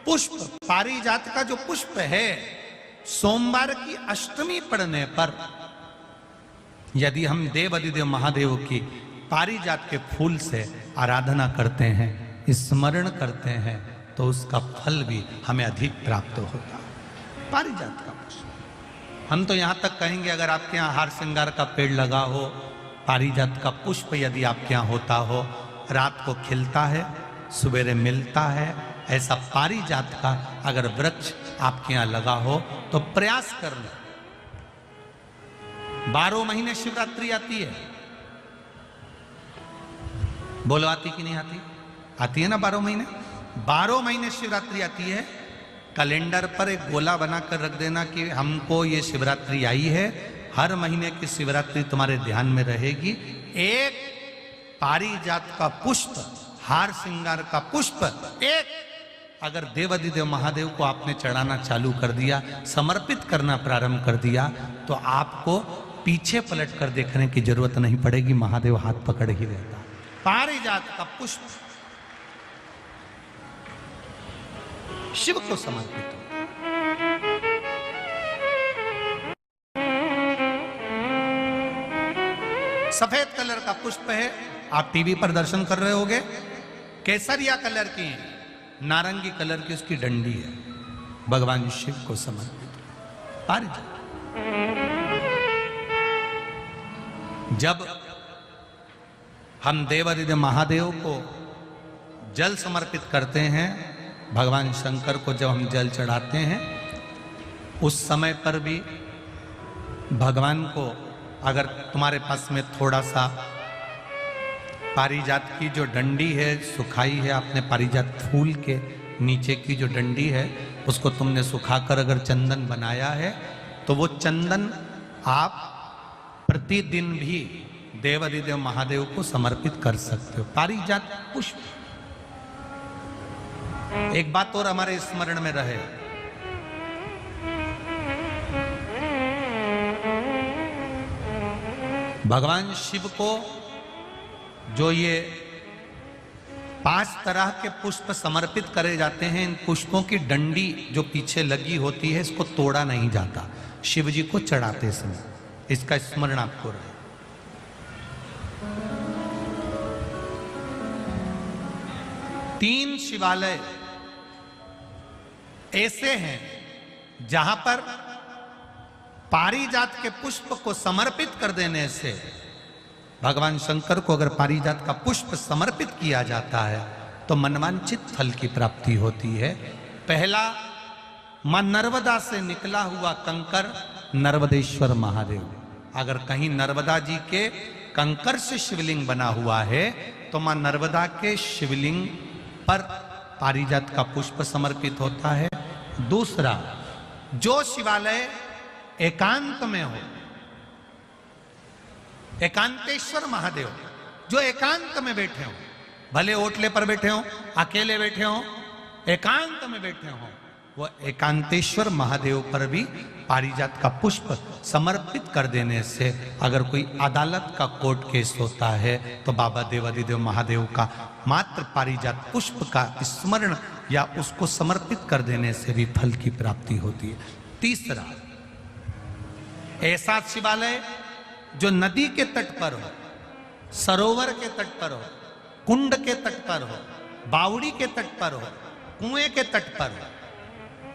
पुष्प, पारिजात का जो पुष्प है, सोमवार की अष्टमी पड़ने पर यदि हम देव अधिदेव महादेव की पारिजात के फूल से आराधना करते हैं, स्मरण करते हैं, तो उसका फल भी हमें अधिक प्राप्त होता है। पारिजात का पुष्प, हम तो यहां तक कहेंगे अगर आपके यहाँ हार श्रृंगार का पेड़ लगा हो, पारिजात का पुष्प यदि आपके यहाँ होता हो, रात को खिलता है, सवेरे मिलता है, ऐसा पारिजात का अगर वृक्ष आपके यहाँ लगा हो तो प्रयास कर लें। 12 महीने शिवरात्रि आती है, बोलो आती कि नहीं आती? आती है ना 12 महीने। 12 महीने शिवरात्रि आती है। कैलेंडर पर एक गोला बनाकर रख देना कि हमको ये शिवरात्रि आई है, हर महीने की शिवरात्रि तुम्हारे ध्यान में रहेगी। एक पारिजात का पुष्प, हार श्रृंगार का पुष्प, एक अगर देवाधिदेव महादेव को आपने चढ़ाना चालू कर दिया, समर्पित करना प्रारंभ कर दिया, तो आपको पीछे पलट कर देखने की जरूरत नहीं पड़ेगी, महादेव हाथ पकड़ ही रहता। पारिजात का पुष्प शिव को समर्पित हो। सफेद कलर का पुष्प है, आप टीवी पर दर्शन कर रहे होंगे। केसरिया कलर की, नारंगी कलर की उसकी डंडी है, भगवान शिव को समर्पित पारिजात। जब हम देवाधिदेव महादेव को जल समर्पित करते हैं, भगवान शंकर को जब हम जल चढ़ाते हैं, उस समय पर भी भगवान को, अगर तुम्हारे पास में थोड़ा सा पारिजात की जो डंडी है सुखाई है, आपने पारिजात फूल के नीचे की जो डंडी है उसको तुमने सुखाकर अगर चंदन बनाया है, तो वो चंदन आप प्रतिदिन भी देवाधिदेव महादेव को समर्पित कर सकते हो। पारिजात पुष्प। एक बात और हमारे स्मरण में रहे, भगवान शिव को जो ये 5 तरह के पुष्प समर्पित करे जाते हैं, इन पुष्पों की डंडी जो पीछे लगी होती है, इसको तोड़ा नहीं जाता शिव जी को चढ़ाते समय। इसका स्मरण आपको रहे। तीन शिवालय ऐसे हैं जहां पर पारिजात के पुष्प को समर्पित कर देने से, भगवान शंकर को अगर पारिजात का पुष्प समर्पित किया जाता है तो मनवांछित फल की प्राप्ति होती है। पहला, मां नर्मदा से निकला हुआ कंकर नर्मदेश्वर महादेव। अगर कहीं नर्मदा जी के कंकर से शिवलिंग बना हुआ है तो मां नर्मदा के शिवलिंग पर पारिजात का पुष्प समर्पित होता है। दूसरा, जो शिवालय एकांत में हो, एकांतेश्वर महादेव जो एकांत में बैठे हो, भले ओटले पर बैठे हो, अकेले बैठे हो, एकांत में बैठे हो, वो एकांतेश्वर महादेव पर भी पारिजात का पुष्प समर्पित कर देने से, अगर कोई अदालत का कोर्ट केस होता है तो बाबा देवाधिदेव महादेव का मात्र पारिजात पुष्प का स्मरण या उसको समर्पित कर देने से भी फल की प्राप्ति होती है। तीसरा, ऐसा शिवालय जो नदी के तट पर हो, सरोवर के तट पर हो, कुंड के तट पर हो, बावड़ी के तट पर हो, कुएं के तट पर हो।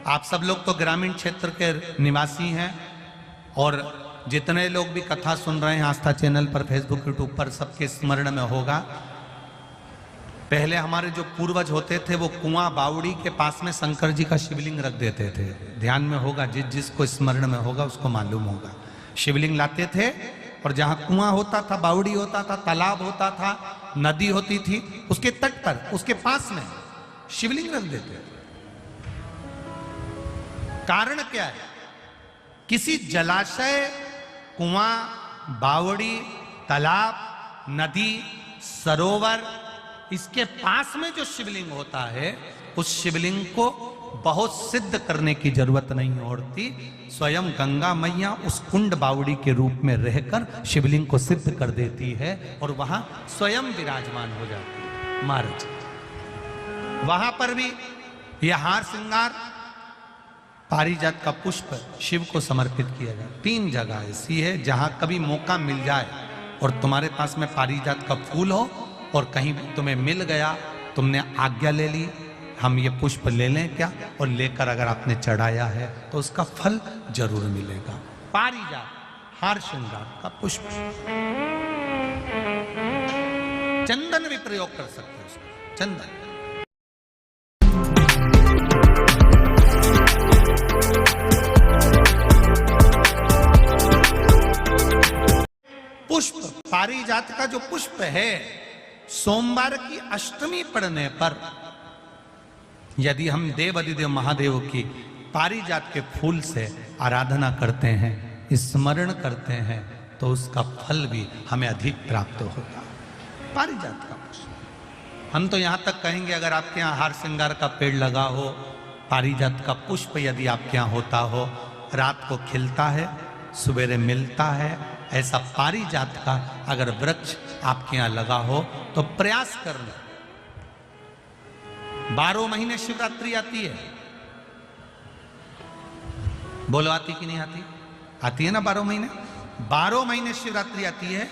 आप सब लोग तो ग्रामीण क्षेत्र के निवासी हैं और जितने लोग भी कथा सुन रहे हैं आस्था चैनल पर, फेसबुक, यूट्यूब पर, सबके स्मरण में होगा, पहले हमारे जो पूर्वज होते थे वो कुआं बावड़ी के पास में शंकर जी का शिवलिंग रख देते थे। ध्यान में होगा, जिसको स्मरण में होगा उसको मालूम होगा। शिवलिंग लाते थे और जहां कुआं होता था, बावड़ी होता था, तालाब होता था, नदी होती थी, उसके तट पर, उसके पास में शिवलिंग रख देते थे। कारण क्या है? किसी जलाशय, कुआं, बावड़ी, तालाब, नदी, सरोवर, इसके पास में जो शिवलिंग होता है, उस शिवलिंग को बहुत सिद्ध करने की जरूरत नहीं होती। स्वयं गंगा मैया उस कुंड बावड़ी के रूप में रहकर शिवलिंग को सिद्ध कर देती है और वहां स्वयं विराजमान हो जाती है महाराज। वहां पर भी यह हार श्रृंगार पारिजात का पुष्प शिव को समर्पित किया जाए। 3 जगह ऐसी है जहां कभी मौका मिल जाए और तुम्हारे पास में पारिजात का फूल हो और कहीं तुम्हें मिल गया, तुमने आज्ञा ले ली हम ये पुष्प ले लें क्या, और लेकर अगर आपने चढ़ाया है तो उसका फल जरूर मिलेगा। पारिजात हार श्रृंगार का पुष्प। चंदन भी प्रयोग कर सकते हो उसका, चंदन। पुष्प पारिजात का जो पुष्प है, सोमवार की अष्टमी पड़ने पर यदि हम देवाधिदेव महादेव की पारिजात के फूल से आराधना करते हैं, स्मरण करते हैं, तो उसका फल भी हमें अधिक प्राप्त होगा। पारिजात का पुष्प। हम तो यहां तक कहेंगे अगर आपके यहाँ हार श्रृंगार का पेड़ लगा हो, पारिजात का पुष्प यदि आपके यहाँ होता हो, रात को खिलता है, सवेरे मिलता है, ऐसा पारिजात का अगर वृक्ष आपके यहाँ लगा हो तो प्रयास करना। 12 महीने शिवरात्रि आती है, बोलो आती कि नहीं आती? आती है ना 12 महीने। 12 महीने शिवरात्रि आती है।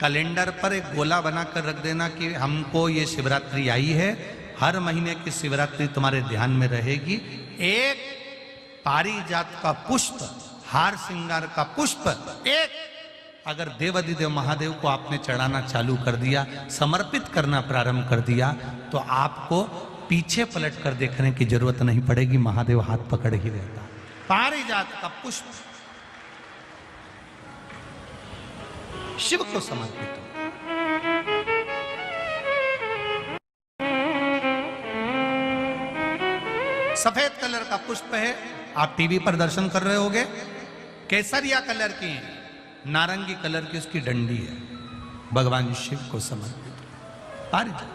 कैलेंडर पर एक गोला बनाकर रख देना कि हमको ये शिवरात्रि आई है, हर महीने की शिवरात्रि तुम्हारे ध्यान में रहेगी। एक पारिजात का पुष्प, हार श्रृंगार का पुष्प एक अगर देवाधिदेव महादेव को आपने चढ़ाना चालू कर दिया, समर्पित करना प्रारंभ कर दिया, तो आपको पीछे पलट कर देखने की जरूरत नहीं पड़ेगी, महादेव हाथ पकड़ ही रहता। पारिजात का पुष्प शिव को समर्पित हो। सफेद कलर का पुष्प है, आप टीवी पर दर्शन कर रहे होंगे। केसरिया कलर की, नारंगी कलर की उसकी डंडी है, भगवान शिव को समर्पित पारिजात।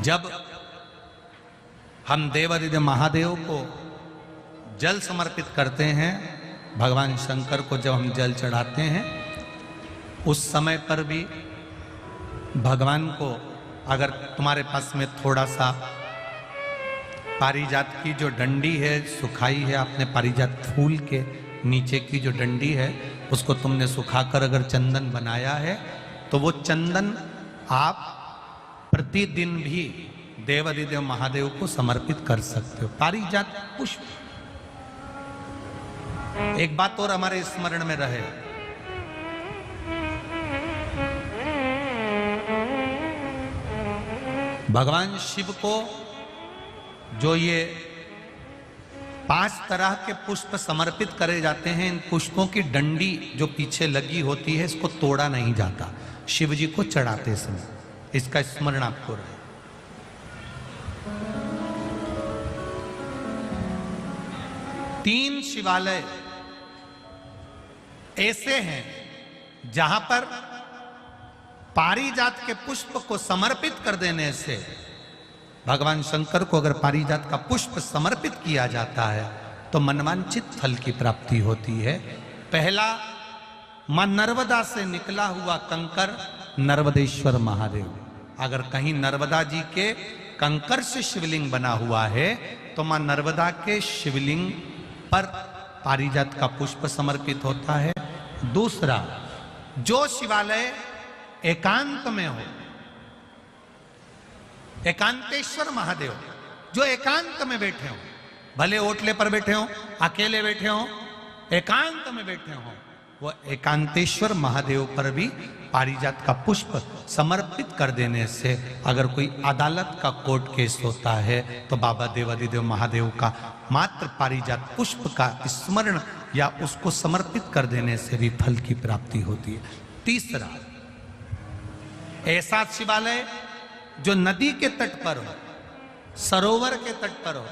जब हम देवाधिदेव महादेव को जल समर्पित करते हैं, भगवान शंकर को जब हम जल चढ़ाते हैं, उस समय पर भी भगवान को अगर तुम्हारे पास में थोड़ा सा पारिजात की जो डंडी है सुखाई है, आपने पारिजात फूल के नीचे की जो डंडी है उसको तुमने सुखाकर अगर चंदन बनाया है, तो वो चंदन आप प्रतिदिन भी देवाधिदेव महादेव को समर्पित कर सकते हो। पारिजात पुष्प। एक बात और हमारे स्मरण में रहे, भगवान शिव को जो ये 5 तरह के पुष्प समर्पित करे जाते हैं, इन पुष्पों की डंडी जो पीछे लगी होती है इसको तोड़ा नहीं जाता शिव जी को चढ़ाते समय। इसका स्मरण आपको रहे। तीन शिवालय ऐसे हैं जहां पर पारिजात के पुष्प को समर्पित कर देने से, भगवान शंकर को अगर पारिजात का पुष्प समर्पित किया जाता है तो मनवांचित फल की प्राप्ति होती है। पहला, मां नर्मदा से निकला हुआ कंकर नर्मदेश्वर महादेव। अगर कहीं नर्मदा जी के कंकर से शिवलिंग बना हुआ है तो मां नर्मदा के शिवलिंग पर पारिजात का पुष्प समर्पित होता है। दूसरा, जो शिवालय एकांत में हो, एकांतेश्वर महादेव जो एकांत में बैठे हो, भले ओटले पर बैठे हो, अकेले बैठे हो, एकांत में बैठे हो, वो एकांतेश्वर महादेव पर भी पारिजात का पुष्प समर्पित कर देने से अगर कोई अदालत का कोर्ट केस होता है तो बाबा देवाधिदेव महादेव का मात्र पारिजात पुष्प का स्मरण या उसको समर्पित कर देने से भी फल की प्राप्ति होती है। तीसरा, ऐसा शिवालय जो नदी के तट पर हो, सरोवर के तट पर हो,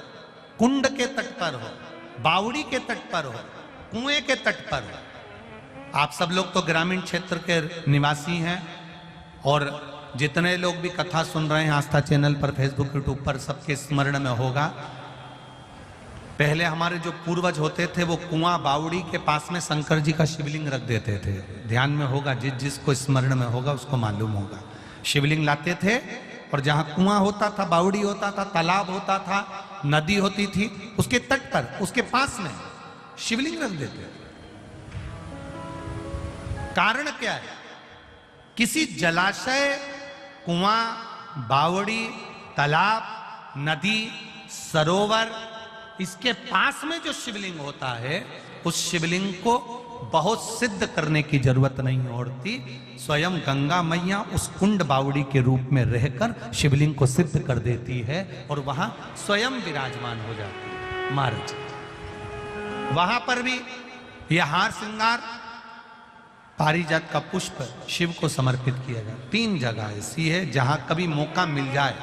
कुंड के तट पर हो, बावड़ी के तट पर हो, कुएं के तट पर हो। आप सब लोग तो ग्रामीण क्षेत्र के निवासी हैं और जितने लोग भी कथा सुन रहे हैं आस्था चैनल पर, फेसबुक, यूट्यूब पर, सबके स्मरण में होगा, पहले हमारे जो पूर्वज होते थे वो कुआं बावड़ी के पास में शंकर जी का शिवलिंग रख देते थे। ध्यान में होगा, जिसको स्मरण में होगा उसको मालूम होगा। शिवलिंग लाते थे और जहां कुआं होता था, बावड़ी होता था, तालाब होता था, नदी होती थी, उसके तट पर, उसके पास में शिवलिंग रख देते थे। कारण क्या है? किसी जलाशय, कुआं, बावड़ी, तालाब, नदी, सरोवर, इसके पास में जो शिवलिंग होता है, उस शिवलिंग को बहुत सिद्ध करने की जरूरत नहीं होती। स्वयं गंगा मैया उस कुंड बावड़ी के रूप में रहकर शिवलिंग को सिद्ध कर देती है और वहां स्वयं विराजमान हो जाती है महाराज। वहां पर भी यह हार श्रृंगार, पारिजात का पुष्प शिव को समर्पित किया जाए। 3 जगह ऐसी है जहां कभी मौका मिल जाए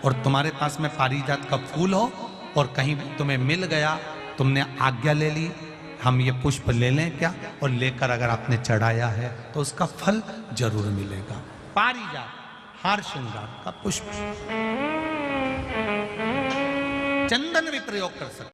और तुम्हारे पास में पारिजात का फूल हो और कहीं तुम्हें मिल गया, तुमने आज्ञा ले ली, हम ये पुष्प ले लें क्या, और लेकर अगर आपने चढ़ाया है तो उसका फल जरूर मिलेगा। पारिजात, हार श्रृंगार का पुष्प, चंदन भी प्रयोग कर सकते।